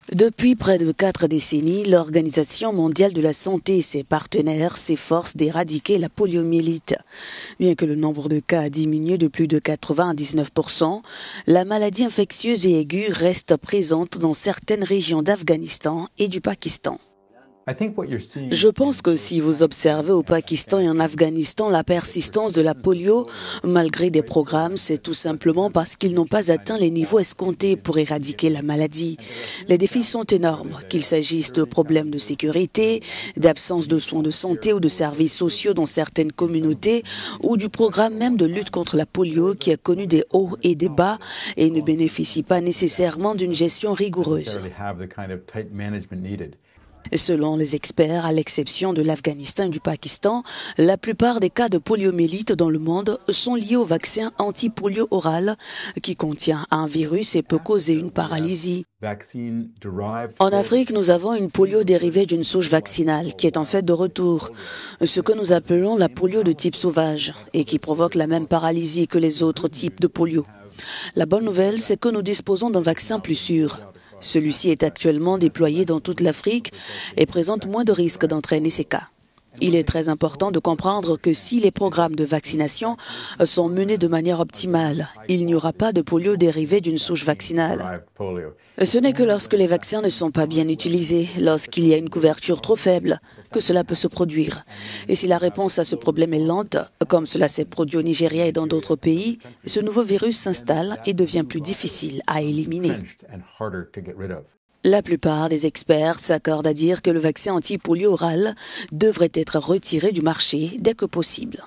Depuis près de 4 décennies, l'Organisation mondiale de la santé et ses partenaires s'efforcent d'éradiquer la poliomyélite. Bien que le nombre de cas a diminué de plus de 99%, la maladie infectieuse et aiguë reste présente dans certaines régions d'Afghanistan et du Pakistan. Je pense que si vous observez au Pakistan et en Afghanistan la persistance de la polio, malgré des programmes, c'est tout simplement parce qu'ils n'ont pas atteint les niveaux escomptés pour éradiquer la maladie. Les défis sont énormes, qu'il s'agisse de problèmes de sécurité, d'absence de soins de santé ou de services sociaux dans certaines communautés, ou du programme même de lutte contre la polio qui a connu des hauts et des bas et ne bénéficie pas nécessairement d'une gestion rigoureuse. Selon les experts, à l'exception de l'Afghanistan et du Pakistan, la plupart des cas de poliomyélite dans le monde sont liés au vaccin anti-polio oral qui contient un virus et peut causer une paralysie. En Afrique, nous avons une polio dérivée d'une souche vaccinale qui est en fait de retour, ce que nous appelons la polio de type sauvage et qui provoque la même paralysie que les autres types de polio. La bonne nouvelle, c'est que nous disposons d'un vaccin plus sûr. Celui-ci est actuellement déployé dans toute l'Afrique et présente moins de risques d'entraîner ces cas. Il est très important de comprendre que si les programmes de vaccination sont menés de manière optimale, il n'y aura pas de polio dérivé d'une souche vaccinale. Ce n'est que lorsque les vaccins ne sont pas bien utilisés, lorsqu'il y a une couverture trop faible, que cela peut se produire. Et si la réponse à ce problème est lente, comme cela s'est produit au Nigeria et dans d'autres pays, ce nouveau virus s'installe et devient plus difficile à éliminer. La plupart des experts s'accordent à dire que le vaccin anti-polio oral devrait être retiré du marché dès que possible.